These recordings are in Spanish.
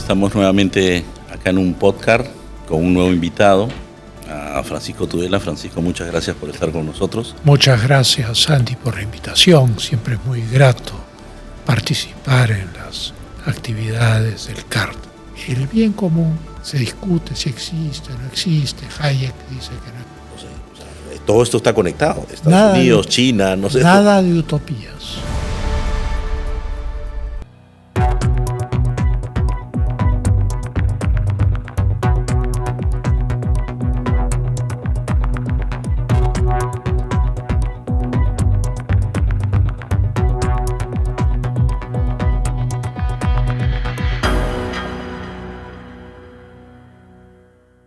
Estamos nuevamente acá en un podcast con un nuevo invitado, a Francisco Tudela. Francisco, muchas gracias por estar con nosotros. Muchas gracias, Sandy, por la invitación. Siempre es muy grato participar en las actividades del CART. El bien común se discute si existe o no existe. Hayek dice que no. Todo esto está conectado. Estados Unidos, China, no sé. Nada de utopías.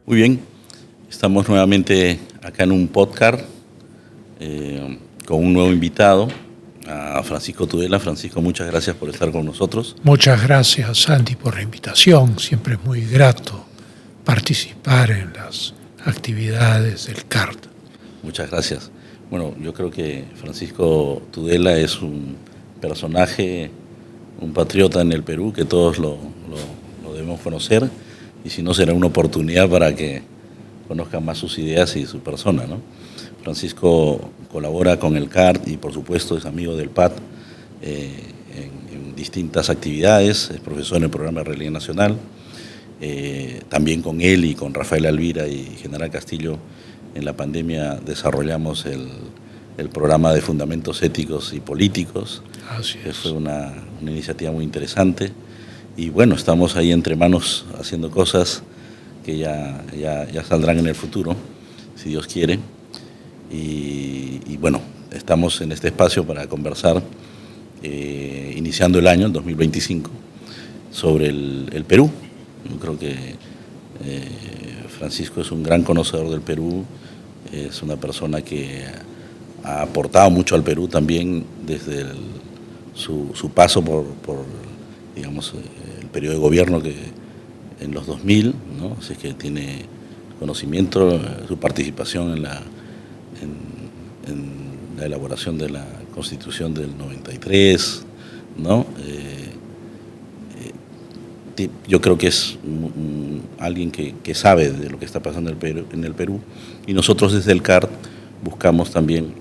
Muy bien, estamos nuevamente acá en un podcast con un nuevo invitado, a Francisco Tudela. Francisco, muchas gracias por estar con nosotros. Muchas gracias, Sandy, por la invitación. Siempre es muy grato participar en las actividades del CART. Muchas gracias. Bueno, yo creo que Francisco Tudela es un personaje, un patriota en el Perú que todos lo debemos conocer. Y si no, será una oportunidad para que conozcan más sus ideas y su persona, ¿no? Francisco colabora con el CART y, por supuesto, es amigo del PAT en distintas actividades. Es profesor en el programa de Religión Nacional. También con él y con Rafael Alvira y General Castillo en la pandemia desarrollamos el programa de Fundamentos Éticos y Políticos. Así que es. fue una iniciativa muy interesante. Y bueno, estamos ahí entre manos haciendo cosas que ya saldrán en el futuro, si Dios quiere. Y bueno, estamos en este espacio para conversar, iniciando el año, el 2025, sobre el Perú. Yo creo que Francisco es un gran conocedor del Perú, es una persona que ha aportado mucho al Perú también desde su paso por digamos, el periodo de gobierno que en los 2000, ¿no? Así que tiene conocimiento, su participación en la elaboración de la Constitución del 93, ¿no? Yo creo que es alguien que sabe de lo que está pasando en el Perú, y nosotros desde el CART buscamos también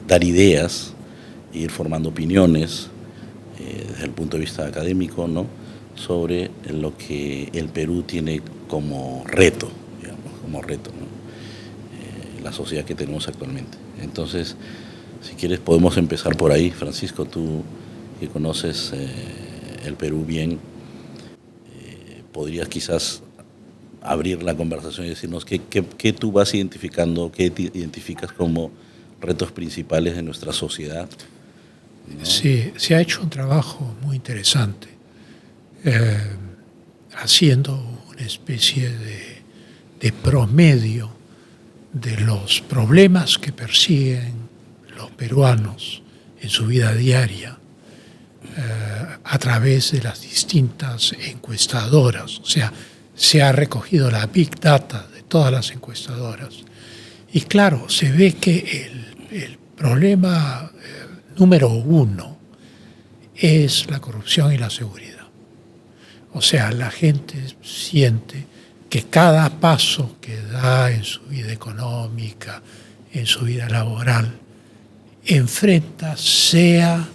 dar ideas, ir formando opiniones desde el punto de vista académico, ¿no? Sobre lo que el Perú tiene como reto, ¿no? La sociedad que tenemos actualmente. Entonces, si quieres podemos empezar por ahí. Francisco, tú que conoces el Perú bien, podrías quizás abrir la conversación y decirnos qué tú vas identificando, qué identificas como retos principales de nuestra sociedad, ¿no? Sí, se ha hecho un trabajo muy interesante, haciendo una especie de promedio de los problemas que persiguen los peruanos en su vida diaria, a través de las distintas encuestadoras. O sea, se ha recogido la Big Data de todas las encuestadoras. Y claro, se ve que el problema número uno es la corrupción y la seguridad. O sea, la gente siente que cada paso que da en su vida económica, en su vida laboral, enfrenta sea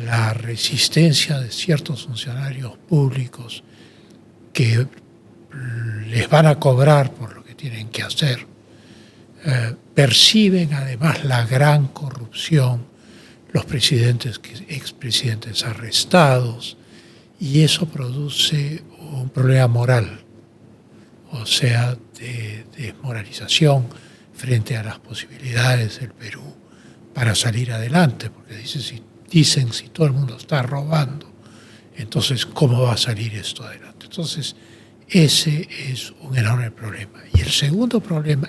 la resistencia de ciertos funcionarios públicos que les van a cobrar por lo que tienen que hacer. Perciben además la gran corrupción, los expresidentes arrestados, y eso produce un problema moral, o sea, de desmoralización frente a las posibilidades del Perú para salir adelante, porque dicen si todo el mundo está robando, entonces ¿cómo va a salir esto adelante? Entonces ese es un enorme problema. Y el segundo problema,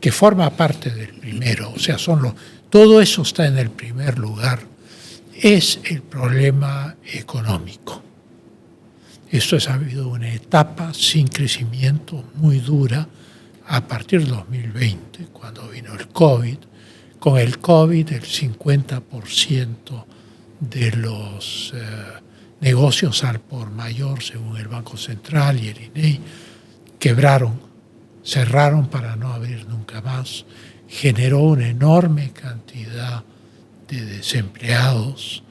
que forma parte del primero, o sea, todo eso está en el primer lugar, es el problema económico. Esto ha habido una etapa sin crecimiento muy dura a partir del 2020, cuando vino el COVID. Con el COVID, el 50% de negocios al por mayor, según el Banco Central y el INEI, quebraron, cerraron para no abrir nunca más, generó una enorme cantidad de desempleados,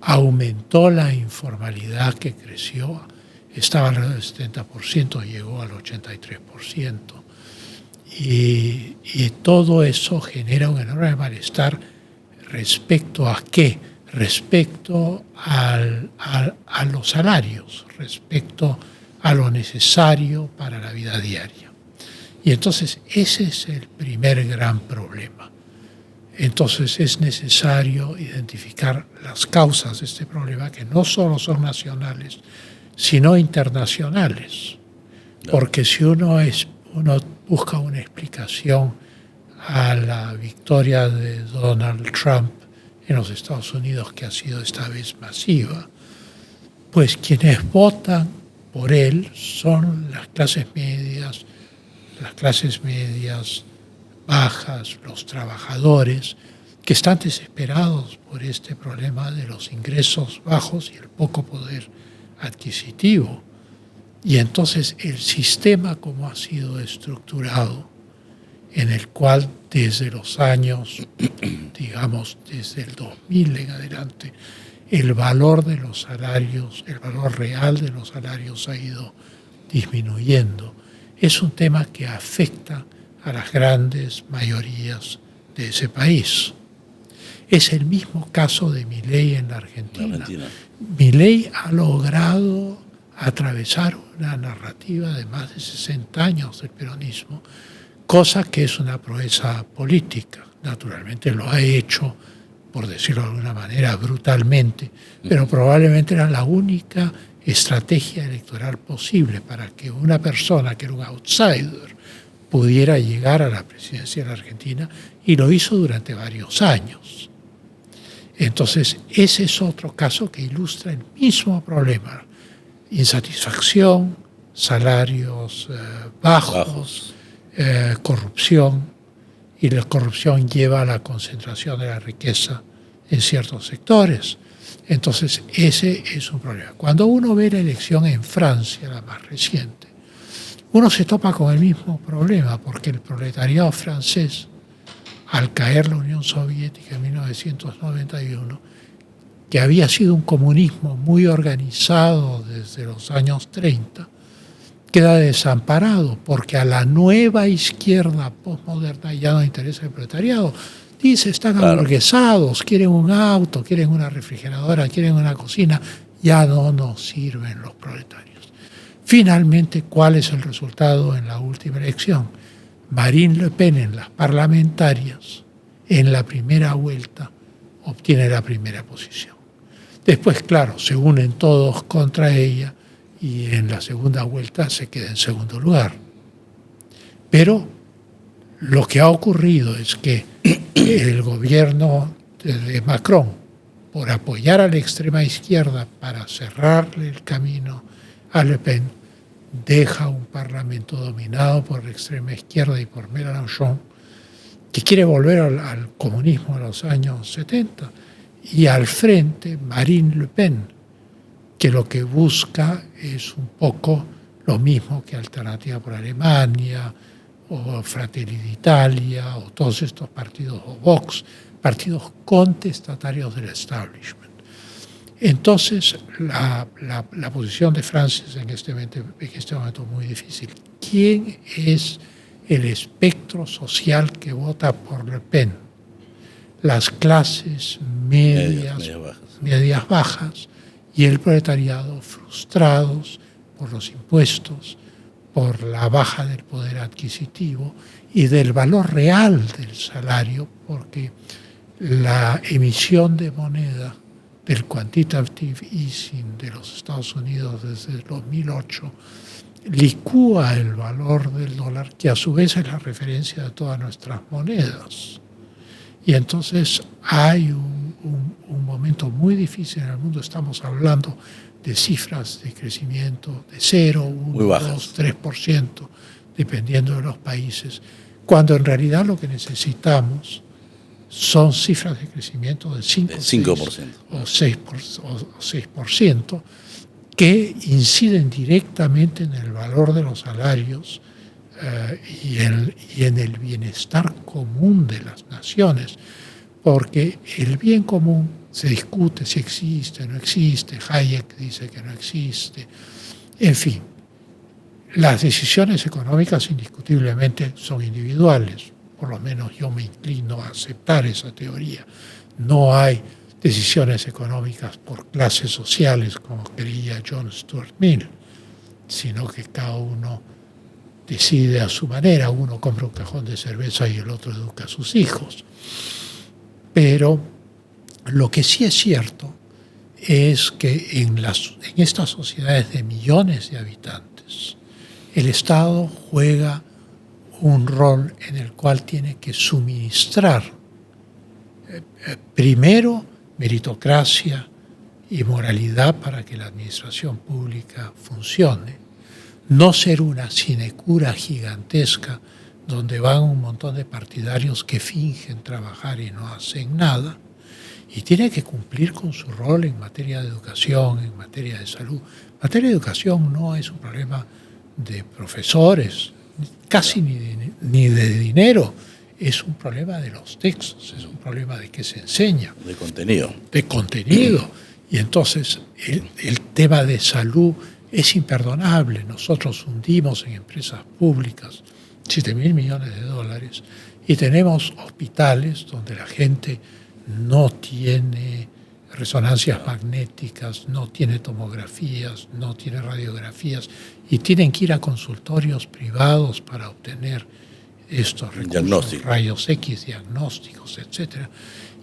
aumentó la informalidad que creció, estaba alrededor del 70%, llegó al 83%, y todo eso genera un enorme malestar respecto a qué, respecto a los salarios, respecto a lo necesario para la vida diaria. Y entonces ese es el primer gran problema. Entonces es necesario identificar las causas de este problema, que no solo son nacionales, sino internacionales. Porque si uno busca una explicación a la victoria de Donald Trump en los Estados Unidos, que ha sido esta vez masiva, pues quienes votan por él son las clases medias bajas, los trabajadores, que están desesperados por este problema de los ingresos bajos y el poco poder adquisitivo. Y entonces el sistema como ha sido estructurado, en el cual desde los años, digamos, desde el 2000 en adelante, el valor de los salarios, el valor real de los salarios ha ido disminuyendo. Es un tema que afecta a las grandes mayorías de ese país. Es el mismo caso de Milei en la Argentina. Milei ha logrado atravesar una narrativa de más de 60 años del peronismo, cosa que es una proeza política. Naturalmente lo ha hecho, por decirlo de alguna manera, brutalmente, pero probablemente era la única estrategia electoral posible para que una persona que era un outsider pudiera llegar a la presidencia de la Argentina, y lo hizo durante varios años. Entonces, ese es otro caso que ilustra el mismo problema: insatisfacción, salarios bajos. Corrupción, y la corrupción lleva a la concentración de la riqueza en ciertos sectores. Entonces, ese es un problema. Cuando uno ve la elección en Francia, la más reciente, uno se topa con el mismo problema, porque el proletariado francés, al caer la Unión Soviética en 1991, que había sido un comunismo muy organizado desde los años 30, queda desamparado, porque a la nueva izquierda postmoderna ya no interesa el proletariado. Dice, están aburguesados, quieren un auto, quieren una refrigeradora, quieren una cocina, ya no nos sirven los proletarios. Finalmente, ¿cuál es el resultado en la última elección? Marine Le Pen, en las parlamentarias, en la primera vuelta, obtiene la primera posición. Después, claro, se unen todos contra ella, y en la segunda vuelta se queda en segundo lugar. Pero lo que ha ocurrido es que el gobierno de Macron, por apoyar a la extrema izquierda para cerrarle el camino a Le Pen, deja un parlamento dominado por la extrema izquierda y por Mélenchon, que quiere volver al comunismo de los años 70, y al frente Marine Le Pen, que lo que busca es un poco lo mismo que Alternativa por Alemania, o Fratelli d'Italia, o todos estos partidos, o Vox, partidos contestatarios del establishment. Entonces, la posición de Francia en este momento es muy difícil. ¿Quién es el espectro social que vota por Le Pen? Las clases medias bajas, y el proletariado, frustrados por los impuestos, por la baja del poder adquisitivo y del valor real del salario, porque la emisión de moneda del quantitative easing de los Estados Unidos desde el 2008 licúa el valor del dólar, que a su vez es la referencia de todas nuestras monedas. Y entonces hay un momento muy difícil en el mundo. Estamos hablando de cifras de crecimiento de 0, 1, 2, 3%, dependiendo de los países, cuando en realidad lo que necesitamos son cifras de crecimiento del 5%, del 5%. O 6%, que inciden directamente en el valor de los salarios y en el bienestar común de las naciones, porque el bien común se discute si existe o no existe, Hayek dice que no existe, en fin, las decisiones económicas indiscutiblemente son individuales, por lo menos yo me inclino a aceptar esa teoría. No hay decisiones económicas por clases sociales, como creía John Stuart Mill, sino que cada uno decide a su manera. Uno compra un cajón de cerveza y el otro educa a sus hijos. Pero lo que sí es cierto es que en estas sociedades de millones de habitantes, el Estado juega un rol en el cual tiene que suministrar primero meritocracia y moralidad para que la administración pública funcione, no ser una sinecura gigantesca donde van un montón de partidarios que fingen trabajar y no hacen nada, y tiene que cumplir con su rol en materia de educación, en materia de salud. En materia de educación no es un problema de profesores, casi ni de dinero, es un problema de los textos, es un problema de qué se enseña. De contenido. De contenido. Y entonces el tema de salud es imperdonable. Nosotros hundimos en empresas públicas 7.000 millones de dólares y tenemos hospitales donde la gente no tiene resonancias magnéticas, no tiene tomografías, no tiene radiografías y tienen que ir a consultorios privados para obtener estos recursos, rayos X, diagnósticos, etc.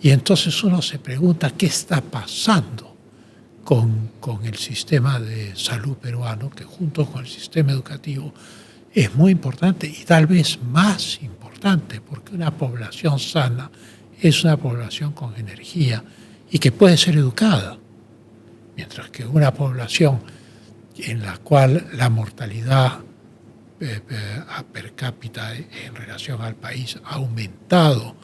Y entonces uno se pregunta qué está pasando con el sistema de salud peruano, que junto con el sistema educativo es muy importante y tal vez más importante, porque una población sana es una población con energía y que puede ser educada, mientras que una población en la cual la mortalidad per cápita en relación al país ha aumentado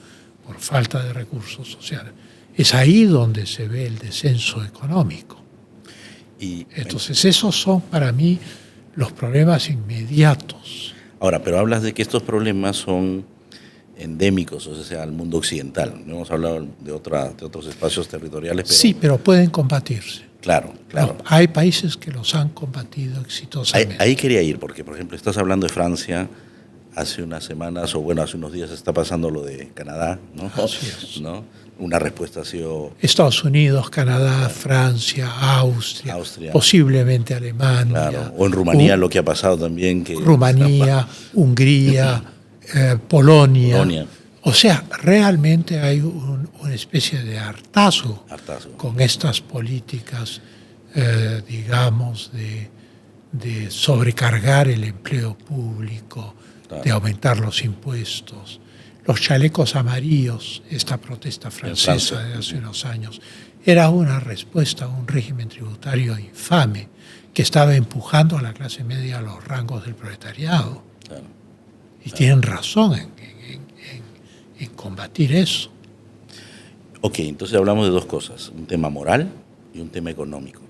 por falta de recursos sociales, es ahí donde se ve el descenso económico. Y entonces esos son para mí los problemas inmediatos. Ahora, pero hablas de que estos problemas son endémicos, o sea, al mundo occidental. No hemos hablado de otros espacios territoriales. Pero... Sí, pero pueden combatirse. Claro, claro. No, hay países que los han combatido exitosamente. Ahí quería ir, porque, por ejemplo, estás hablando de Francia, hace unas semanas, o bueno, hace unos días está pasando lo de Canadá, ¿no? Así es. ¿No? Una respuesta ha sido... Estados Unidos, Canadá, Francia, Austria, posiblemente Alemania. Claro. O en Rumanía lo que ha pasado también. Que Rumanía, Hungría, Polonia. O sea, realmente hay una especie de hartazgo con estas políticas, digamos, de sobrecargar el empleo público, de aumentar los impuestos. Los chalecos amarillos, esta protesta francesa de hace unos años, era una respuesta a un régimen tributario infame que estaba empujando a la clase media a los rangos del proletariado. Y tienen razón en combatir eso. Ok, entonces hablamos de dos cosas, un tema moral y un tema económico.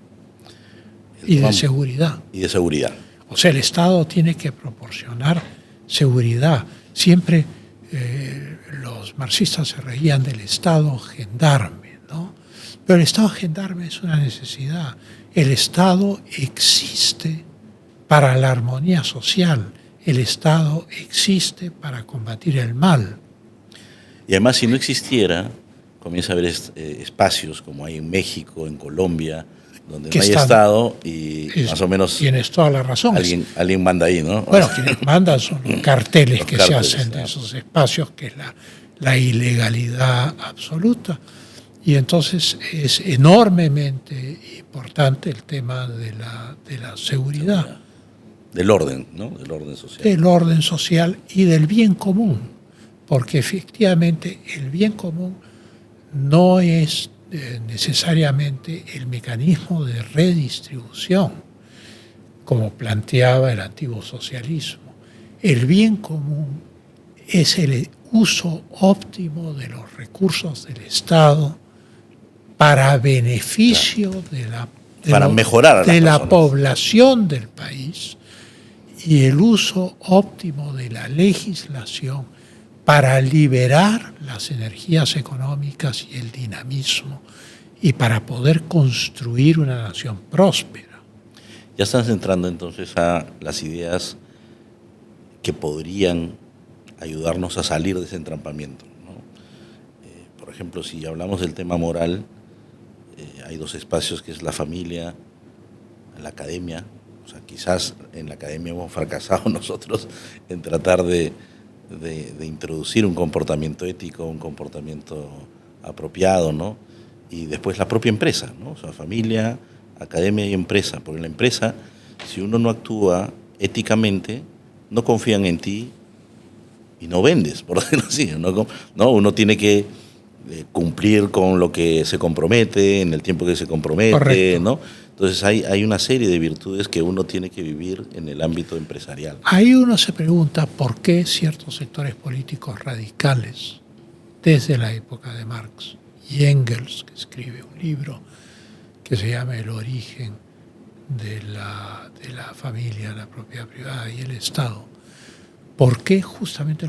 Y de seguridad. Y de seguridad. O sea, el Estado tiene que proporcionar seguridad. Siempre los marxistas se reían del Estado gendarme, ¿no? Pero el Estado gendarme es una necesidad. El Estado existe para la armonía social. El Estado existe para combatir el mal. Y además, si no existiera, comienza a haber espacios como hay en México, en Colombia, donde no hay Estado y más o menos... Tienes toda la razón. Alguien manda ahí, ¿no? Bueno, quienes mandan son los carteles que se hacen de esos espacios, que es la ilegalidad absoluta. Y entonces es enormemente importante el tema de la seguridad. Del orden, ¿no? Del orden social. Del orden social y del bien común. Porque efectivamente el bien común no es necesariamente el mecanismo de redistribución, como planteaba el antiguo socialismo. El bien común es el uso óptimo de los recursos del Estado para beneficio para mejorar a las de la personas. población del país, y el uso óptimo de la legislación para liberar las energías económicas y el dinamismo y para poder construir una nación próspera. Ya están entrando entonces a las ideas que podrían ayudarnos a salir de ese entrampamiento, ¿no? Por ejemplo, si hablamos del tema moral, hay dos espacios, que es la familia, la academia. O sea, quizás en la academia hemos fracasado nosotros en tratar de introducir un comportamiento ético, un comportamiento apropiado, ¿no? Y después la propia empresa, ¿no? O sea, familia, academia y empresa. Porque en la empresa, si uno no actúa éticamente, no confían en ti y no vendes, por decirlo así, ¿no? Uno tiene que cumplir con lo que se compromete, en el tiempo que se compromete, correcto, ¿no? Entonces hay una serie de virtudes que uno tiene que vivir en el ámbito empresarial. Ahí uno se pregunta por qué ciertos sectores políticos radicales, desde la época de Marx y Engels, que escribe un libro que se llama El origen de la familia, la propiedad privada y el Estado, ¿por qué justamente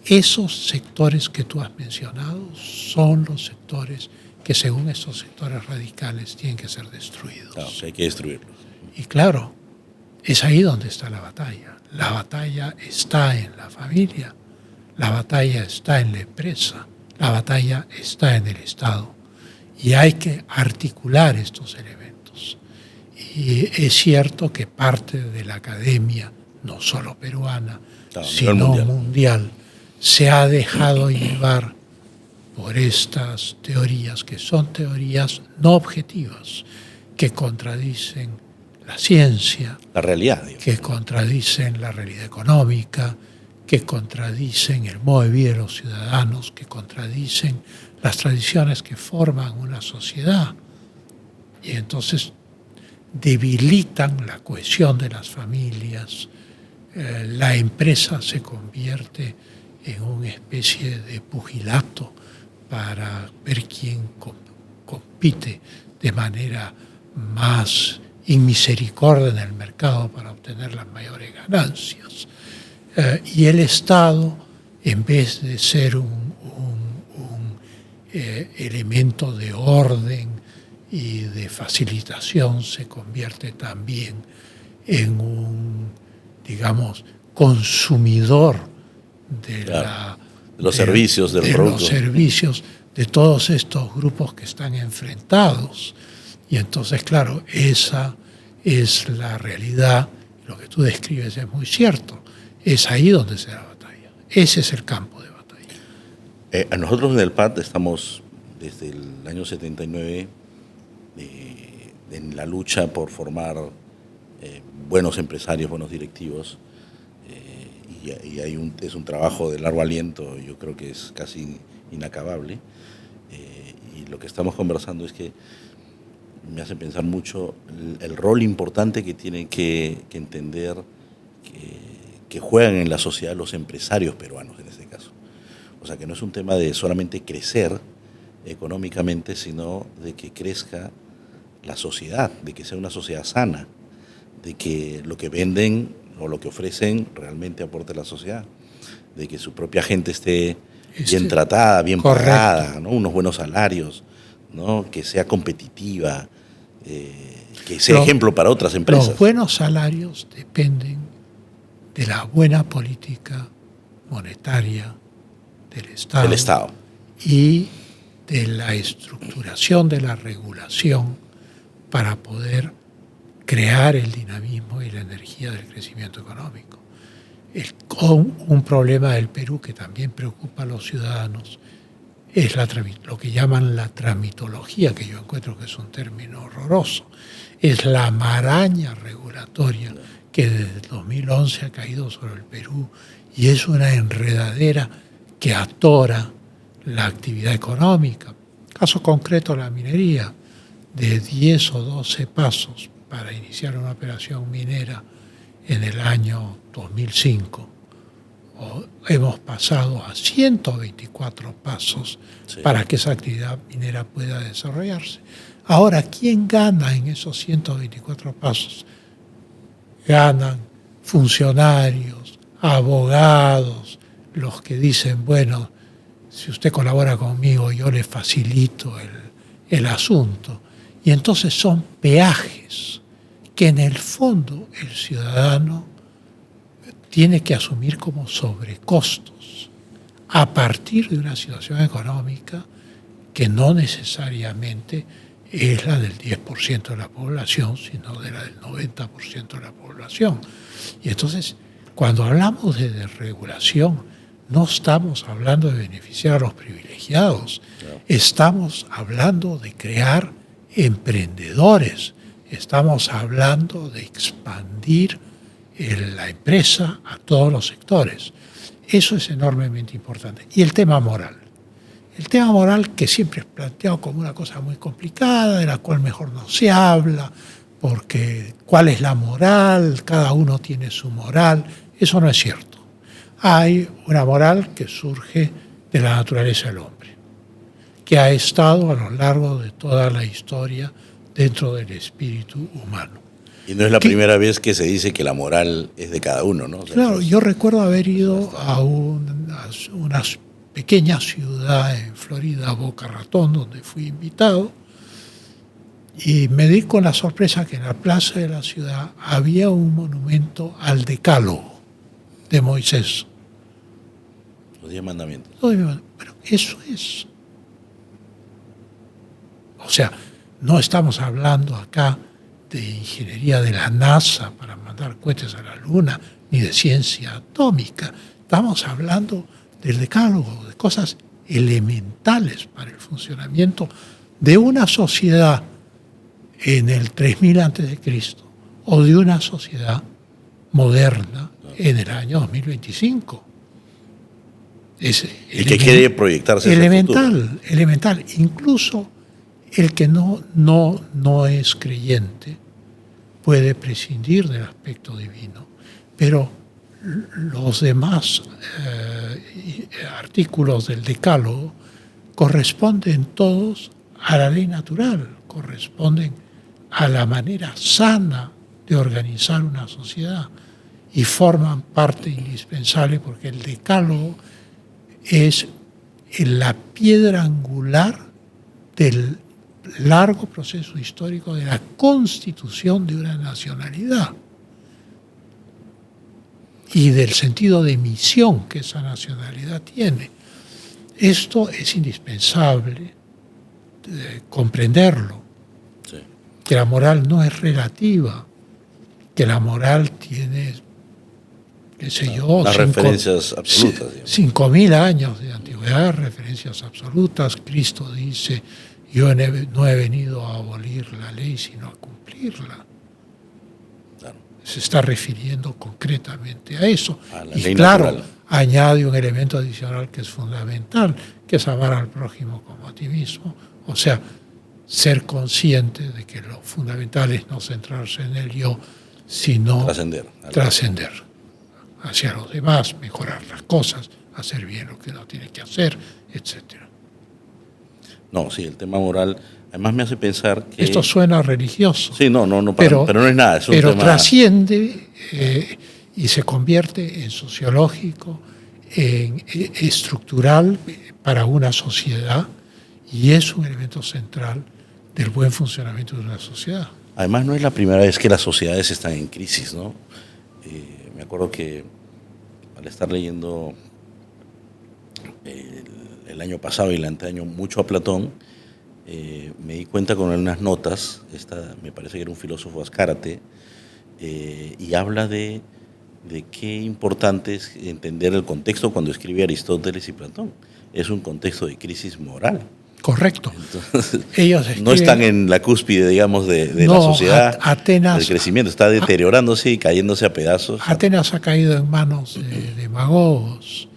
esos sectores que tú has mencionado son los sectores que según estos sectores radicales tienen que ser destruidos? Claro, hay que destruirlos. Y claro, es ahí donde está la batalla. La batalla está en la familia, la batalla está en la empresa, la batalla está en el Estado. Y hay que articular estos elementos. Y es cierto que parte de la academia, no solo peruana, sino mundial, se ha dejado llevar por estas teorías, que son teorías no objetivas, que contradicen la ciencia, la realidad, digamos, que contradicen la realidad económica, que contradicen el modo de vida de los ciudadanos, que contradicen las tradiciones que forman una sociedad. Y entonces debilitan la cohesión de las familias. La empresa se convierte en una especie de pugilato para ver quién compite de manera más inmisericordia en el mercado para obtener las mayores ganancias. Y el Estado, en vez de ser un elemento de orden y de facilitación, se convierte también en un, digamos, consumidor de los servicios del producto. Los servicios de todos estos grupos que están enfrentados. Y entonces, claro, esa es la realidad. Lo que tú describes es muy cierto. Es ahí donde se da la batalla. Ese es el campo de batalla. Nosotros en el PAD estamos desde el año 79 en la lucha por formar buenos empresarios, buenos directivos. Y es un trabajo de largo aliento, yo creo que es casi inacabable. Y lo que estamos conversando es que me hace pensar mucho el rol importante que tienen que entender que juegan en la sociedad los empresarios peruanos en este caso. O sea, que no es un tema de solamente crecer económicamente, sino de que crezca la sociedad, de que sea una sociedad sana, de que lo que venden o lo que ofrecen realmente aporte a la sociedad, de que su propia gente esté bien tratada, bien pagada, ¿no? Unos buenos salarios, ¿no? Que sea competitiva, que sea ejemplo para otras empresas. Los buenos salarios dependen de la buena política monetaria del Estado y de la estructuración de la regulación para poder crear el dinamismo y la energía del crecimiento económico. Un problema del Perú que también preocupa a los ciudadanos es lo que llaman la tramitología, que yo encuentro que es un término horroroso. Es la maraña regulatoria que desde el 2011 ha caído sobre el Perú y es una enredadera que atora la actividad económica. Caso concreto, la minería, de 10 o 12 pasos para iniciar una operación minera en el año 2005 hemos pasado a 124 pasos Sí. para que esa actividad minera pueda desarrollarse. Ahora, ¿quién gana en esos 124 pasos? Ganan funcionarios, abogados, los que dicen, bueno, si usted colabora conmigo, yo le facilito el asunto. Y entonces son peajes que en el fondo el ciudadano tiene que asumir como sobrecostos a partir de una situación económica que no necesariamente es la del 10% de la población, sino de la del 90% de la población. Y entonces, cuando hablamos de desregulación, no estamos hablando de beneficiar a los privilegiados, estamos hablando de crear emprendedores, estamos hablando de expandir la empresa a todos los sectores. Eso es enormemente importante. Y el tema moral. El tema moral, que siempre es planteado como una cosa muy complicada, de la cual mejor no se habla, porque ¿cuál es la moral? Cada uno tiene su moral. Eso no es cierto. Hay una moral que surge de la naturaleza del hombre, que ha estado a lo largo de toda la historia dentro del espíritu humano. Y no es la primera vez que se dice que la moral es de cada uno, ¿no? O sea, claro, yo recuerdo haber ido a una pequeña ciudad en Florida, Boca Ratón, donde fui invitado, y me di con la sorpresa que en la plaza de la ciudad había un monumento al Decálogo de Moisés. Los 10 mandamientos. Pero eso es. O sea, no estamos hablando acá de ingeniería de la NASA para mandar cohetes a la Luna, ni de ciencia atómica. Estamos hablando del Decálogo, de cosas elementales para el funcionamiento de una sociedad en el 3000 a.C. o de una sociedad moderna en el año 2025. Es y que quiere proyectarse elemental, elemental. Incluso el que no es creyente puede prescindir del aspecto divino, pero los demás artículos del Decálogo corresponden todos a la ley natural, corresponden a la manera sana de organizar una sociedad y forman parte indispensable porque el Decálogo es la piedra angular del largo proceso histórico de la constitución de una nacionalidad y del sentido de misión que esa nacionalidad tiene. Esto es indispensable comprenderlo, sí. Que la moral no es relativa, que la moral tiene, qué sé yo, las referencias absolutas. 5.000 años de antigüedad, referencias absolutas. Cristo dice, yo no he venido a abolir la ley, sino a cumplirla. Claro. Se está refiriendo concretamente a eso. A la y ley claro, natural. Añade un elemento adicional que es fundamental, que es amar al prójimo como a ti mismo. O sea, ser consciente de que lo fundamental es no centrarse en el yo, sino trascender hacia los demás, mejorar las cosas, hacer bien lo que uno tiene que hacer, etcétera. No, sí, el tema moral, además me hace pensar que... Esto suena religioso. Sí, no, pero no es nada. Es un pero tema... trasciende y se convierte en sociológico, en estructural para una sociedad y es un elemento central del buen funcionamiento de una sociedad. Además, no es la primera vez que las sociedades están en crisis, ¿no? Me acuerdo que al estar leyendo el año pasado y el anteaño mucho a Platón, me di cuenta con unas notas, me parece que era un filósofo Azcárate, y habla de qué importante es entender el contexto cuando escribe Aristóteles y Platón. Es un contexto de crisis moral. Correcto. Entonces, ellos escriben, no están en la cúspide, digamos, de la sociedad. Atenas, el crecimiento está deteriorándose y cayéndose a pedazos. Atenas ha caído en manos de demagogos.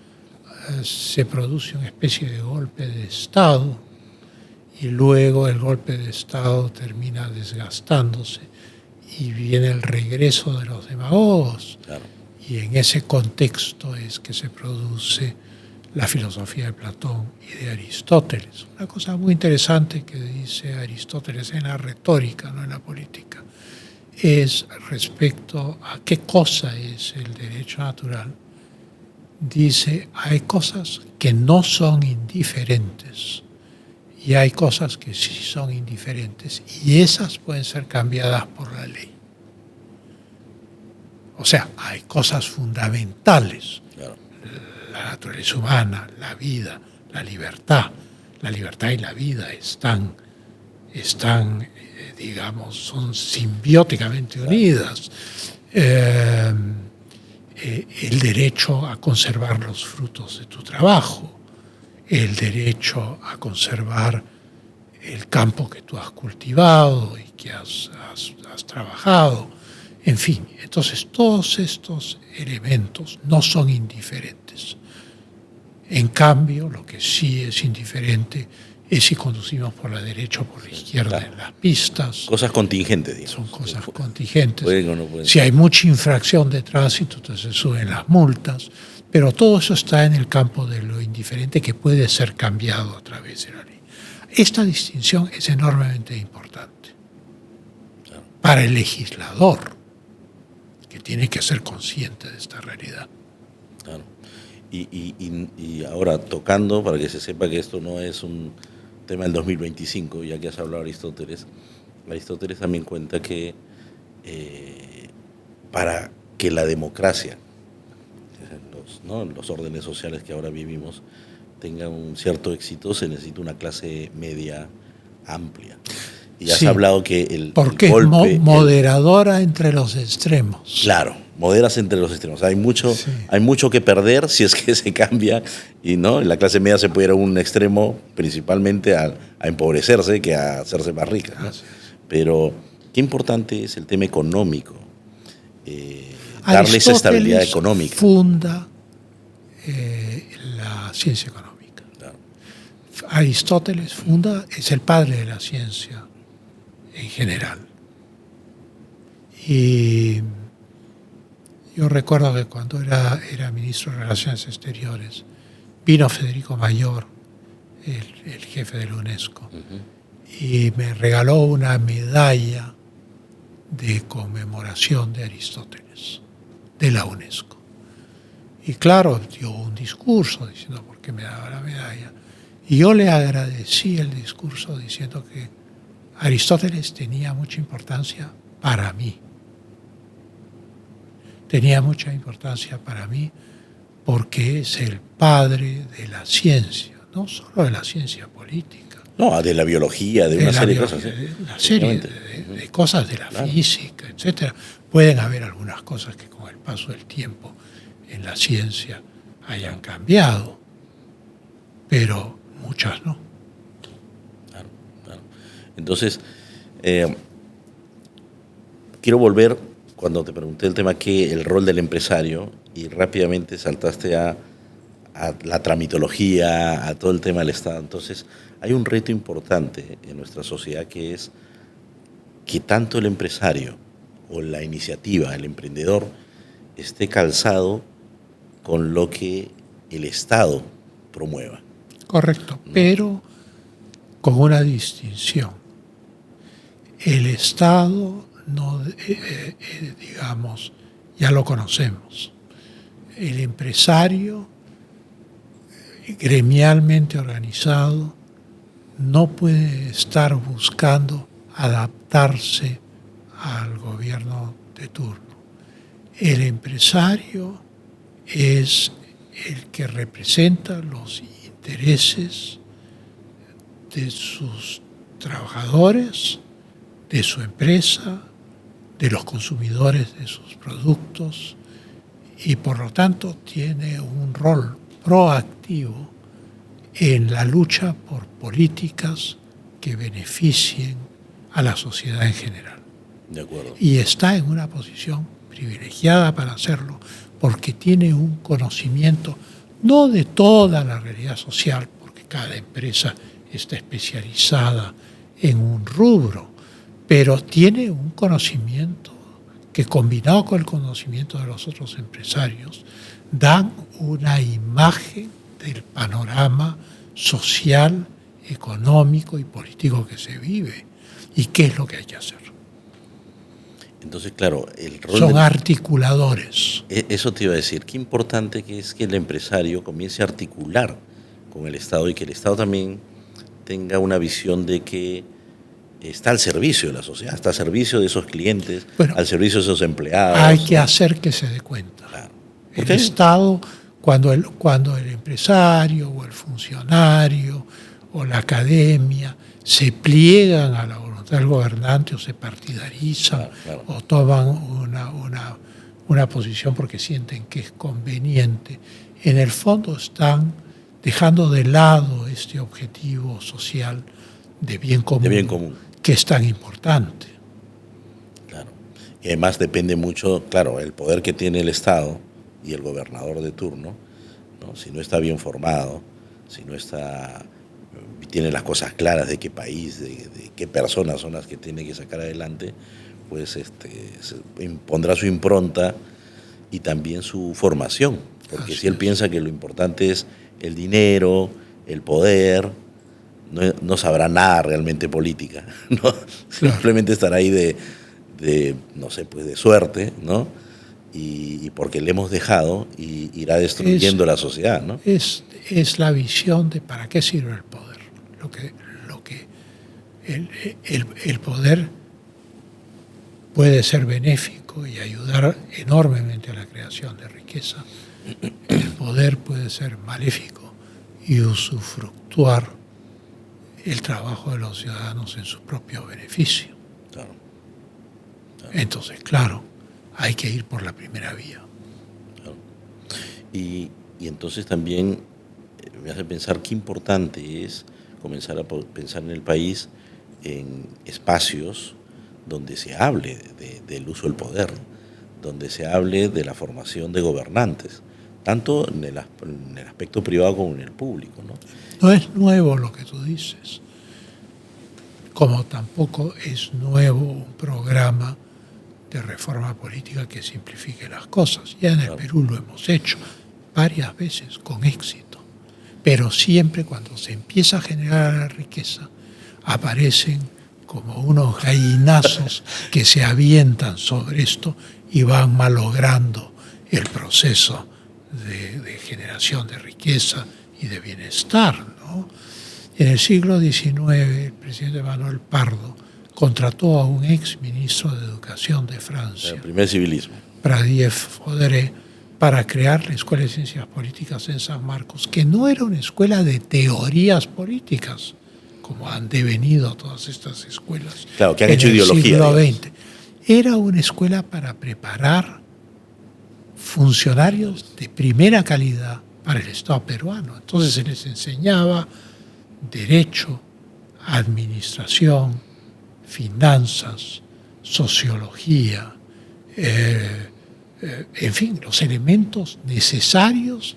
Se produce una especie de golpe de Estado y luego el golpe de Estado termina desgastándose y viene el regreso de los demagogos. Claro. Y en ese contexto es que se produce la filosofía de Platón y de Aristóteles. Una cosa muy interesante que dice Aristóteles en la retórica, no en la política, es respecto a qué cosa es el derecho natural. Dice, hay cosas que no son indiferentes y hay cosas que sí son indiferentes y esas pueden ser cambiadas por la ley. O sea, hay cosas fundamentales. Claro. La naturaleza humana, la vida, la libertad. La libertad y la vida están digamos, son simbióticamente unidas. El derecho a conservar los frutos de tu trabajo, el derecho a conservar el campo que tú has cultivado y que has trabajado, en fin. Entonces, todos estos elementos no son indiferentes. En cambio, lo que sí es indiferente es si conducimos por la derecha o por la izquierda, claro, en las pistas. Cosas contingentes, digamos. Son cosas contingentes. Pueden o no pueden. Si hay mucha infracción de tránsito, entonces suben las multas. Pero todo eso está en el campo de lo indiferente que puede ser cambiado a través de la ley. Esta distinción es enormemente importante, claro, para el legislador, que tiene que ser consciente de esta realidad. Claro. Y ahora, tocando, para que se sepa que esto no es un tema del 2025, ya que has hablado de Aristóteles también cuenta que para que la democracia, los órdenes sociales que ahora vivimos, tengan un cierto éxito, se necesita una clase media amplia. Y has hablado que el golpe... es moderadora entre los extremos. Claro, moderas entre los extremos. Hay mucho que perder si es que se cambia y no la clase media se puede ir a un extremo principalmente a empobrecerse que a hacerse más rica, ¿no? Pero qué importante es el tema económico, darle esa estabilidad económica. Funda la ciencia económica. Claro. Aristóteles es el padre de la ciencia en general. Y yo recuerdo que cuando era ministro de Relaciones Exteriores, vino Federico Mayor, el jefe de la UNESCO, y me regaló una medalla de conmemoración de Aristóteles, de la UNESCO. Y claro, dio un discurso diciendo por qué me daba la medalla. Y yo le agradecí el discurso diciendo que Aristóteles tenía mucha importancia para mí. Tenía mucha importancia para mí porque es el padre de la ciencia, no solo de la ciencia política. No, de la biología, de una serie de cosas. Una serie de cosas de la física, etcétera. Pueden haber algunas cosas que con el paso del tiempo en la ciencia hayan cambiado, pero muchas no. Claro. Entonces, quiero volver, cuando te pregunté el tema, que el rol del empresario, y rápidamente saltaste a la tramitología, a todo el tema del Estado. Entonces, hay un reto importante en nuestra sociedad que es que tanto el empresario o la iniciativa, el emprendedor, esté calzado con lo que el Estado promueva. Correcto, ¿no? Pero con una distinción. El Estado, no, digamos, ya lo conocemos. El empresario gremialmente organizado no puede estar buscando adaptarse al gobierno de turno. El empresario es el que representa los intereses de sus trabajadores, de su empresa, de los consumidores de sus productos y por lo tanto tiene un rol proactivo en la lucha por políticas que beneficien a la sociedad en general. De acuerdo. Y está en una posición privilegiada para hacerlo porque tiene un conocimiento no de toda la realidad social, porque cada empresa está especializada en un rubro, pero tiene un conocimiento que combinado con el conocimiento de los otros empresarios, dan una imagen del panorama social, económico y político que se vive y qué es lo que hay que hacer. Entonces, claro, el rol son articuladores. Eso te iba a decir, qué importante que es que el empresario comience a articular con el Estado y que el Estado también tenga una visión de que está al servicio de la sociedad, está al servicio de esos clientes, bueno, al servicio de esos empleados. Hay que hacer que se dé cuenta. Claro. El Estado, cuando el empresario o el funcionario o la academia se pliegan a la voluntad del gobernante o se partidarizan, claro, o toman una posición porque sienten que es conveniente, en el fondo están dejando de lado este objetivo social de bien común, que es tan importante. Claro. Y además depende mucho, claro, el poder que tiene el Estado y el gobernador de turno, ¿no? Si no está bien formado, si no tiene las cosas claras de qué país, de qué personas son las que tiene que sacar adelante, pues pondrá su impronta y también su formación. Porque si él piensa que lo importante es el dinero, el poder, no sabrá nada realmente política, ¿no? Claro. Simplemente estará ahí no sé, pues de suerte, ¿no? Y porque le hemos dejado y irá destruyendo la sociedad, ¿no? Es la visión de para qué sirve el poder. El poder puede ser benéfico y ayudar enormemente a la creación de riqueza. El poder puede ser maléfico y usufructuar el trabajo de los ciudadanos en su propio beneficio. Claro. Entonces, claro, hay que ir por la primera vía. Claro. Y entonces también me hace pensar qué importante es comenzar a pensar en el país en espacios donde se hable del uso del poder, donde se hable de la formación de gobernantes, tanto en el aspecto privado como en el público, ¿no? No es nuevo lo que tú dices, como tampoco es nuevo un programa de reforma política que simplifique las cosas. Ya en el Perú lo hemos hecho varias veces con éxito, pero siempre cuando se empieza a generar la riqueza aparecen como unos gallinazos que se avientan sobre esto y van malogrando el proceso de generación de riqueza y de bienestar, ¿no? En el siglo XIX, el presidente Manuel Pardo contrató a un ex ministro de Educación de Francia, el primer civilismo, Pradier Foderet, para crear la Escuela de Ciencias Políticas en San Marcos, que no era una escuela de teorías políticas, como han devenido todas estas escuelas. Claro, que han hecho ideología. En el siglo XX. Era una escuela para preparar funcionarios de primera calidad para el Estado peruano. Entonces se les enseñaba derecho, administración, finanzas, sociología, en fin, los elementos necesarios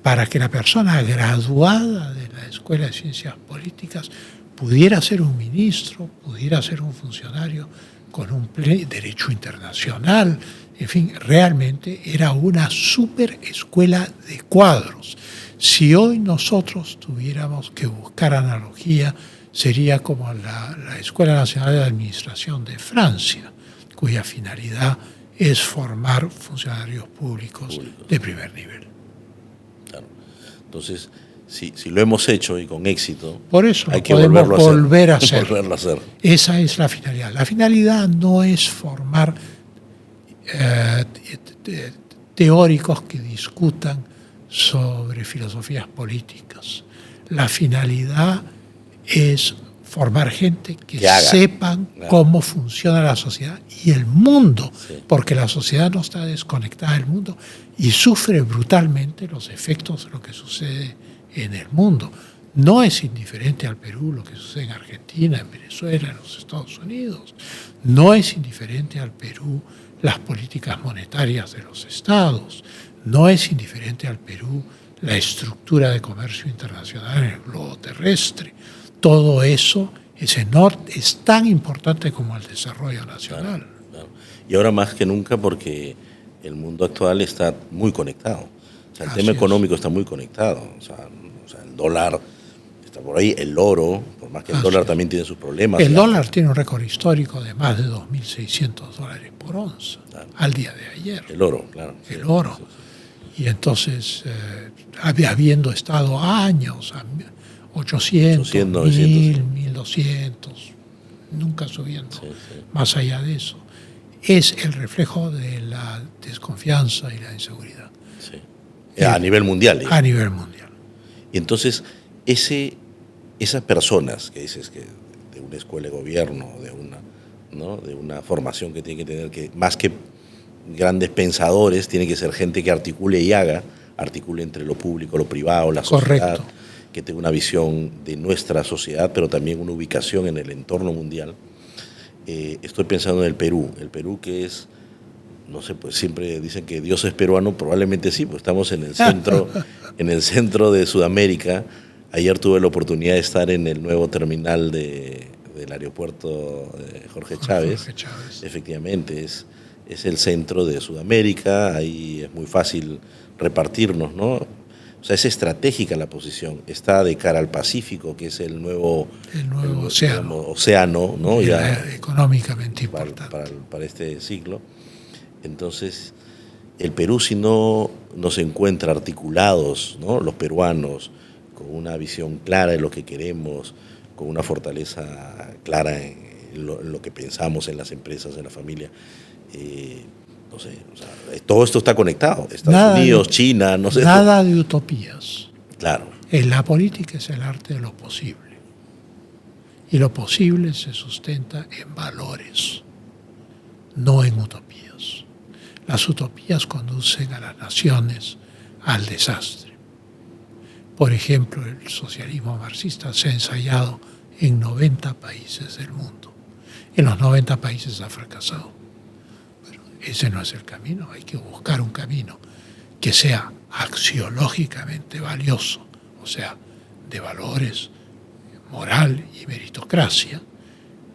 para que la persona graduada de la Escuela de Ciencias Políticas pudiera ser un ministro, pudiera ser un funcionario con un derecho internacional. En fin, realmente era una super escuela de cuadros. Si hoy nosotros tuviéramos que buscar analogía, sería como la Escuela Nacional de Administración de Francia, cuya finalidad es formar funcionarios públicos de primer nivel. Claro. Entonces, si lo hemos hecho y con éxito, por eso hay que podemos volver a hacerlo. hacer. Esa es la finalidad. La finalidad no es formar teóricos que discutan sobre filosofías políticas. La finalidad es formar gente que sepan cómo funciona la sociedad y el mundo, porque la sociedad no está desconectada del mundo y sufre brutalmente los efectos de lo que sucede en el mundo. No es indiferente al Perú lo que sucede en Argentina, en Venezuela, en los Estados Unidos. No es indiferente al Perú las políticas monetarias de los estados. No es indiferente al Perú la estructura de comercio internacional en el globo terrestre. Todo eso es tan importante como el desarrollo nacional. Claro. Y ahora más que nunca porque el mundo actual está muy conectado. O sea, el tema económico está muy conectado. O sea, el dólar está por ahí, el oro, por más que el dólar también tiene sus problemas. El dólar tiene un récord histórico de más de $2.600 por onza, claro, al día de ayer. El oro, claro. El oro. Y entonces, habiendo estado años a 800, 1000, 1200, nunca subiendo más allá de eso, es el reflejo de la desconfianza y la inseguridad. Sí. A nivel mundial. A nivel mundial. Y entonces, esas personas que dices que de una escuela de gobierno, de una formación que tiene que tener, que más que grandes pensadores, tiene que ser gente que articule y articule entre lo público, lo privado, la sociedad, correcto, que tenga una visión de nuestra sociedad, pero también una ubicación en el entorno mundial. Estoy pensando en el Perú que es, no sé, pues siempre dicen que Dios es peruano, probablemente sí, pues estamos en el centro de Sudamérica. Ayer tuve la oportunidad de estar en el nuevo terminal del aeropuerto Jorge Chávez. Efectivamente, es el centro de Sudamérica, ahí es muy fácil repartirnos, ¿no? O sea, es estratégica la posición, está de cara al Pacífico, que es el nuevo océano, ¿no? Ya económicamente importante. Para este siglo. Entonces, el Perú, si no nos encuentra articulados, ¿no?, los peruanos, con una visión clara de lo que queremos, con una fortaleza clara en lo que pensamos en las empresas, en la familia, no sé, o sea, todo esto está conectado. Estados Unidos, China, no sé. Nada de utopías. Claro. La política es el arte de lo posible. Y lo posible se sustenta en valores, no en utopías. Las utopías conducen a las naciones al desastre. Por ejemplo, el socialismo marxista se ha ensayado en 90 países del mundo. En los 90 países ha fracasado. Pero ese no es el camino. Hay que buscar un camino que sea axiológicamente valioso, o sea, de valores, moral y meritocracia,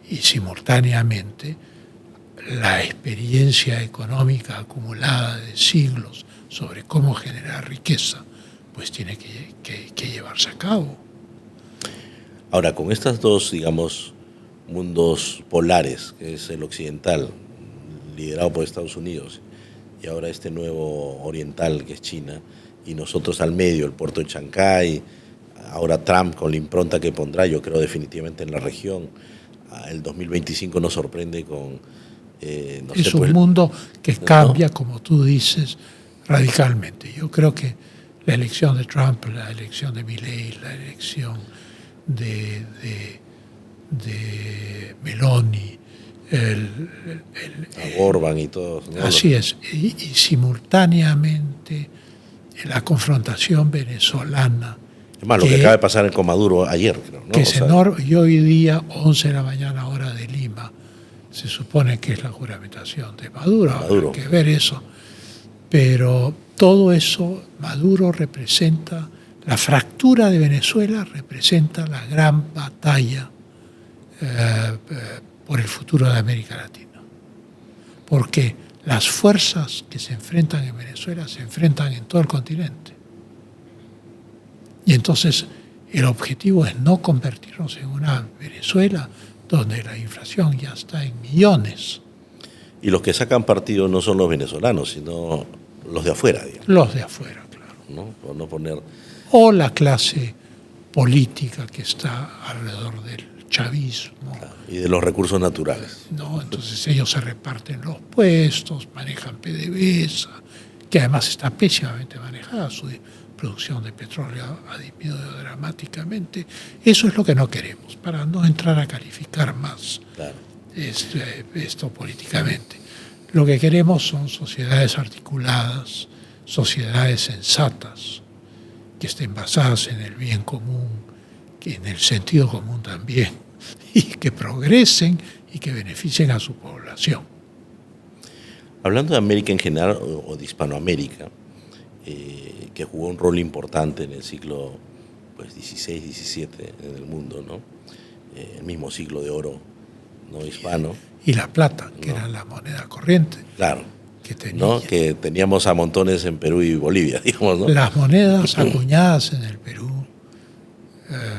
y simultáneamente la experiencia económica acumulada de siglos sobre cómo generar riqueza, pues tiene que llevarse a cabo. Ahora, con estas dos, digamos, mundos polares, que es el occidental, liderado por Estados Unidos, y ahora este nuevo oriental, que es China, y nosotros al medio, el puerto de Chancay, ahora Trump con la impronta que pondrá, yo creo definitivamente en la región. El 2025 nos sorprende con... es un mundo que cambia, ¿no?, como tú dices, radicalmente. Yo creo que la elección de Trump, la elección de Milei, la elección de Meloni, a Orban y todos, ¿no? Así es. Y simultáneamente la confrontación venezolana. Es más, lo que acaba de pasar con Maduro ayer, creo, ¿no? Que es enorme. Y hoy día, 11 de la mañana, hora de Lima, se supone que es la juramentación de Maduro. Habrá que ver eso. Pero todo eso, Maduro representa, la fractura de Venezuela representa la gran batalla por el futuro de América Latina. Porque las fuerzas que se enfrentan en Venezuela se enfrentan en todo el continente. Y entonces el objetivo es no convertirnos en una Venezuela donde la inflación ya está en millones. Y los que sacan partido no son los venezolanos, sino los de afuera, digamos. Los de afuera, claro. ¿No? Por no poner... O la clase política que está alrededor del chavismo. Claro, y de los recursos naturales. No, entonces ellos se reparten los puestos, manejan PDVSA, que además está pésimamente manejada, su producción de petróleo ha disminuido dramáticamente. Eso es lo que no queremos, para no entrar a calificar más esto políticamente. Lo que queremos son sociedades articuladas, sociedades sensatas, que estén basadas en el bien común, que en el sentido común también, y que progresen y que beneficien a su población. Hablando de América en general, o de Hispanoamérica, que jugó un rol importante en el siglo XVI, XVII en el mundo, ¿no? El mismo siglo de oro no hispano. Y la plata, que era la moneda corriente. Claro. Que tenía. ¿No? Que teníamos a montones en Perú y Bolivia, digamos, ¿no? Las monedas acuñadas en el Perú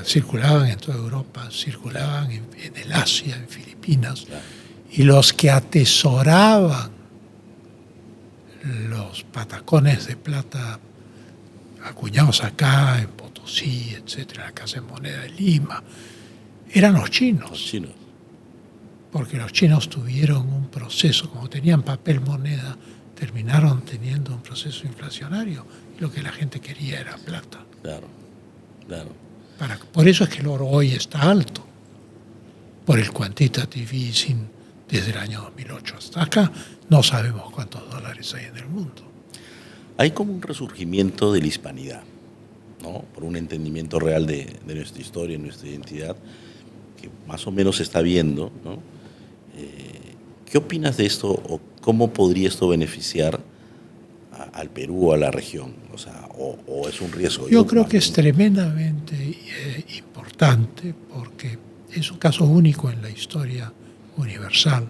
circulaban en toda Europa, circulaban en el Asia, en Filipinas, Claro. y los que atesoraban los patacones de plata acuñados acá, en Potosí, etcétera, en la Casa de Moneda de Lima, eran los chinos. Los chinos. Porque los chinos tuvieron un proceso, como tenían papel moneda, terminaron teniendo un proceso inflacionario, y lo que la gente quería era plata. Claro, claro. Por eso es que el oro hoy está alto, por el quantitative easing desde el año 2008 hasta acá. No sabemos cuántos dólares hay en el mundo. Hay como un resurgimiento de la hispanidad, ¿no? Por un entendimiento real de nuestra historia, nuestra identidad, que más o menos se está viendo, ¿no? ¿Qué opinas de esto o cómo podría esto beneficiar al Perú o a la región? O sea, o es un riesgo. Yo creo que es tremendamente importante porque es un caso único en la historia universal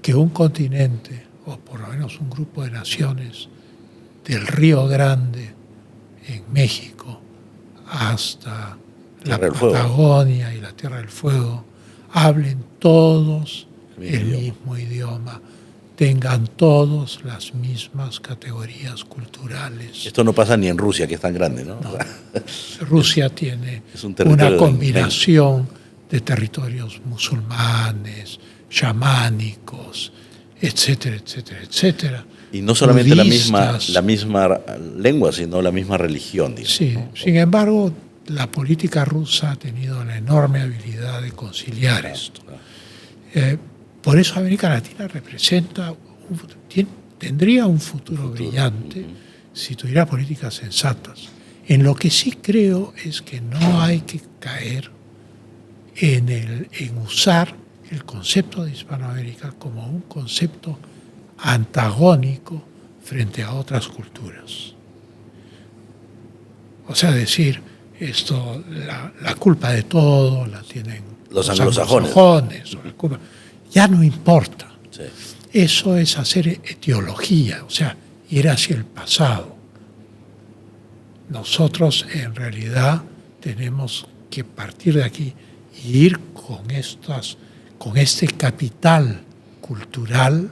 que un continente, o por lo menos un grupo de naciones, del Río Grande en México hasta la Patagonia y la Tierra del Fuego, hablen todos el mismo idioma, tengan todos las mismas categorías culturales. Esto no pasa ni en Rusia, que es tan grande, ¿no? No. Rusia tiene una una combinación de territorios musulmanes, chamánicos, etcétera, etcétera, etcétera. Y no solamente budistas, la misma lengua, sino la misma religión, digamos, sí, ¿no? Sin embargo, la política rusa ha tenido la enorme habilidad de conciliar esto. Claro. Por eso América Latina representa, tendría un futuro brillante si tuviera políticas sensatas. En lo que sí creo es que no hay que caer en usar el concepto de Hispanoamérica como un concepto antagónico frente a otras culturas. O sea, decir, la culpa de todo la tienen los anglosajones. O la culpa, ya no importa. Sí. Eso es hacer etiología, o sea, ir hacia el pasado. Nosotros en realidad tenemos que partir de aquí y ir con este capital cultural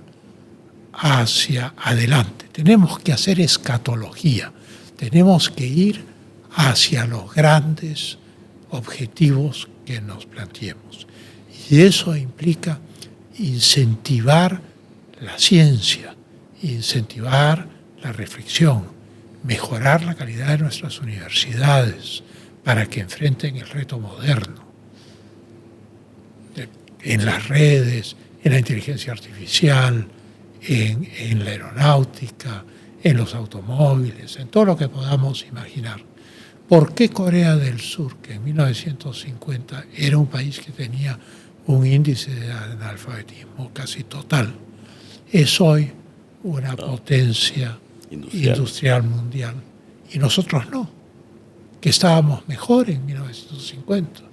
hacia adelante. Tenemos que hacer escatología, tenemos que ir hacia los grandes objetivos que nos planteemos. Y eso implica incentivar la ciencia, incentivar la reflexión, mejorar la calidad de nuestras universidades para que enfrenten el reto moderno. En las redes, en la inteligencia artificial, en la aeronáutica, en los automóviles, en todo lo que podamos imaginar. ¿Por qué Corea del Sur, que en 1950 era un país que tenía un índice de analfabetismo casi total, es hoy una potencia industrial mundial? Y nosotros no, que estábamos mejor en 1950.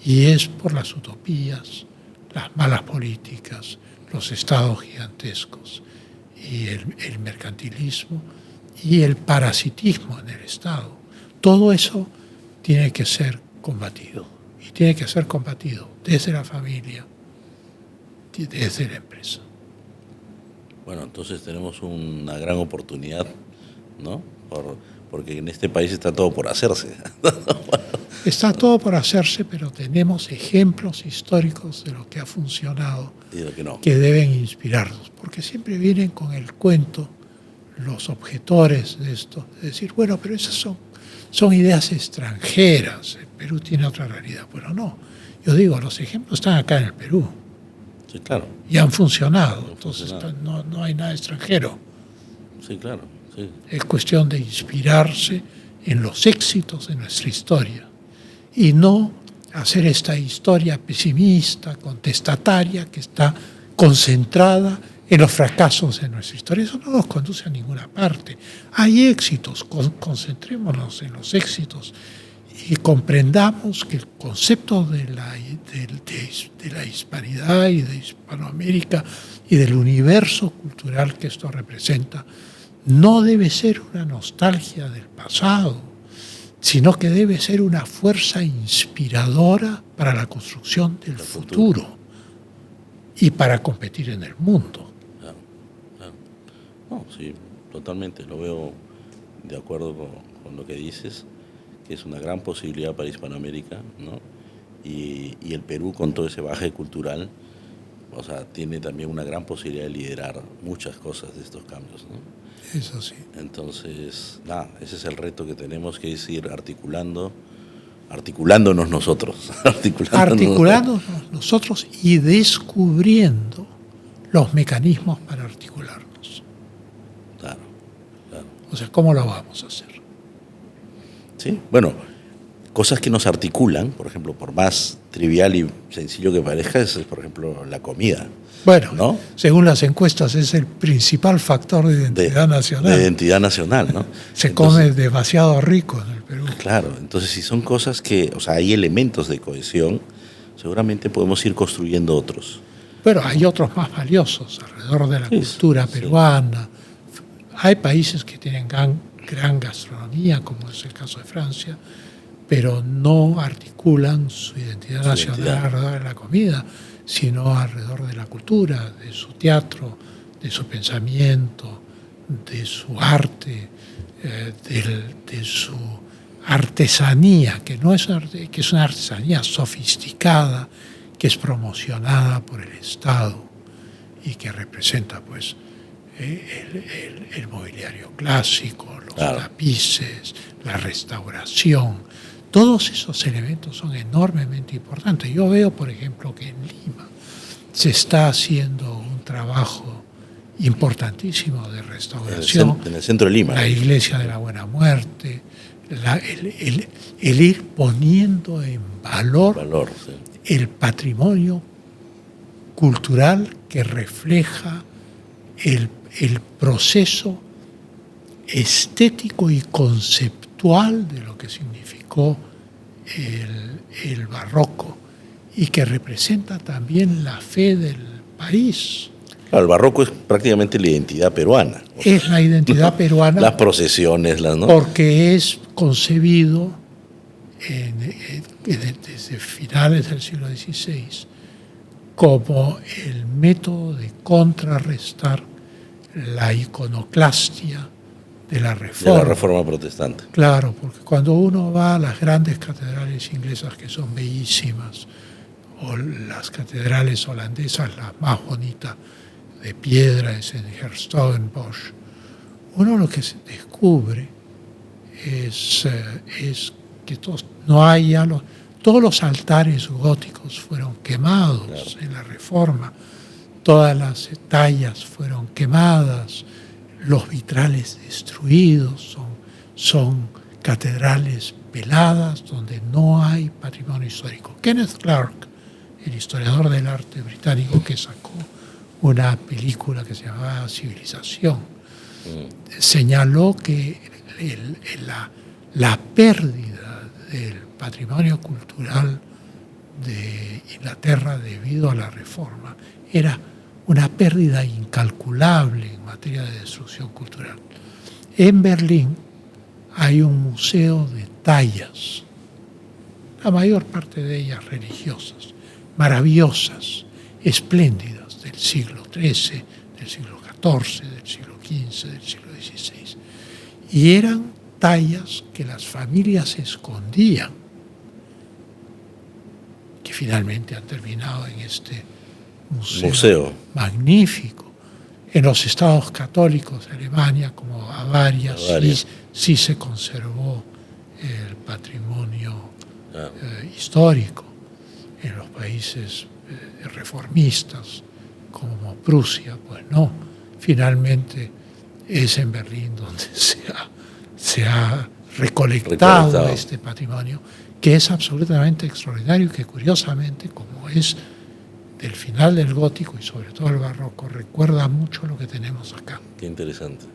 Y es por las utopías, las malas políticas, los estados gigantescos y el mercantilismo y el parasitismo en el Estado. Todo eso tiene que ser combatido. Y tiene que ser combatido desde la familia, desde la empresa. Bueno, entonces tenemos una gran oportunidad, ¿no? Porque en este país está todo por hacerse. Está todo por hacerse, pero tenemos ejemplos históricos de lo que ha funcionado y de lo que no, que deben inspirarnos, porque siempre vienen con el cuento los objetores de esto, de decir, bueno, pero esas son ideas extranjeras, el Perú tiene otra realidad. Bueno, no, yo digo, los ejemplos están acá en el Perú. Sí, claro. Y han funcionado, entonces no hay nada extranjero. Sí, claro. Sí. Es cuestión de inspirarse en los éxitos de nuestra historia y no hacer esta historia pesimista, contestataria, que está concentrada en los fracasos de nuestra historia. Eso no nos conduce a ninguna parte. Hay éxitos, concentrémonos en los éxitos y comprendamos que el concepto de la hispanidad y de Hispanoamérica y del universo cultural que esto representa no debe ser una nostalgia del pasado, sino que debe ser una fuerza inspiradora para la construcción del futuro y para competir en el mundo. Claro, claro. No, sí, totalmente, lo veo de acuerdo con lo que dices, que es una gran posibilidad para Hispanoamérica, ¿no? Y el Perú, con todo ese bagaje cultural, o sea, tiene también una gran posibilidad de liderar muchas cosas de estos cambios, ¿no? Eso sí. Entonces, nada, ese es el reto que tenemos que ir articulándonos nosotros. Articulándonos nosotros y descubriendo los mecanismos para articularnos. Claro, claro. O sea, ¿cómo lo vamos a hacer? Sí, bueno, cosas que nos articulan, por ejemplo, por más trivial y sencillo que parezca, es por ejemplo la comida. Bueno, ¿no? Según las encuestas es el principal factor de identidad nacional. De identidad nacional, ¿no? Se come demasiado rico en el Perú. Claro, entonces si son cosas que, o sea, hay elementos de cohesión, seguramente podemos ir construyendo otros. Pero hay otros más valiosos alrededor de la cultura peruana. Sí. Hay países que tienen gran gastronomía, como es el caso de Francia, pero no articulan su identidad nacional alrededor de la comida, sino alrededor de la cultura, de su teatro, de su pensamiento, de su arte, de su artesanía, que es una artesanía sofisticada, que es promocionada por el Estado y que representa pues el mobiliario clásico, los tapices, la restauración. Todos esos elementos son enormemente importantes. Yo veo, por ejemplo, que en Lima se está haciendo un trabajo importantísimo de restauración. En el centro de Lima. La Iglesia de la Buena Muerte, el ir poniendo en valor el patrimonio cultural que refleja el proceso estético y conceptual de lo que significó el barroco y que representa también la fe del país. Claro, el barroco es prácticamente la identidad peruana. Es la identidad peruana. Las procesiones, ¿no? Porque es concebido desde finales del siglo XVI como el método de contrarrestar la iconoclastia de la Reforma. De la Reforma protestante. Claro, porque cuando uno va a las grandes catedrales inglesas, que son bellísimas, o las catedrales holandesas, las más bonitas, de piedra, es en Herzogenbosch, uno lo que se descubre es que todos los altares góticos fueron quemados en la Reforma, todas las tallas fueron quemadas, los vitrales destruidos, son catedrales peladas donde no hay patrimonio histórico. Kenneth Clark, el historiador del arte británico que sacó una película que se llamaba Civilización, señaló que la pérdida del patrimonio cultural de Inglaterra debido a la Reforma era una pérdida incalculable en materia de destrucción cultural. En Berlín hay un museo de tallas, la mayor parte de ellas religiosas, maravillosas, espléndidas, del siglo XIII, del siglo XIV, del siglo XV, del siglo XVI. Y eran tallas que las familias escondían, que finalmente han terminado en este museo magnífico. En los estados católicos de Alemania, como Bavaria, sí se conservó el patrimonio histórico. En los países reformistas, como Prusia, pues no. Finalmente es en Berlín donde se ha recolectado este patrimonio, que es absolutamente extraordinario y que curiosamente, como es del final del gótico y sobre todo el barroco, recuerda mucho lo que tenemos acá. Qué interesante.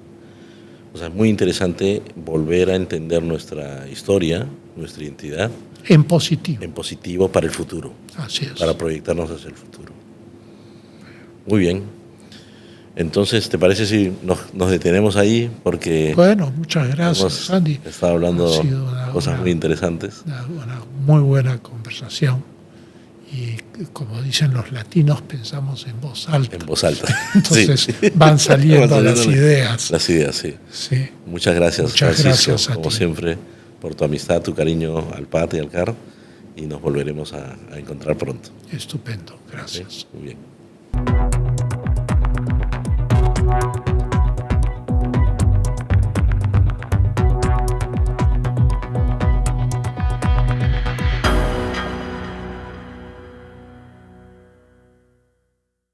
O sea, es muy interesante volver a entender nuestra historia, nuestra identidad En positivo. en positivo para el futuro, Así es. para proyectarnos hacia el futuro. Muy bien. Entonces, ¿te parece si nos detenemos ahí? Porque Bueno, muchas gracias, hemos Sandy. estado hablando Ha sido cosas muy interesantes. Una muy buena conversación. Y como dicen los latinos, pensamos en voz alta. En voz alta. Entonces Sí. van saliendo las ideas. Las ideas, sí. Sí. Muchas gracias, Muchas Francisco, gracias a como ti. siempre, por tu amistad, tu cariño al PAT y al CAR. Y nos volveremos a encontrar pronto. Estupendo. Gracias. ¿Sí? Muy bien.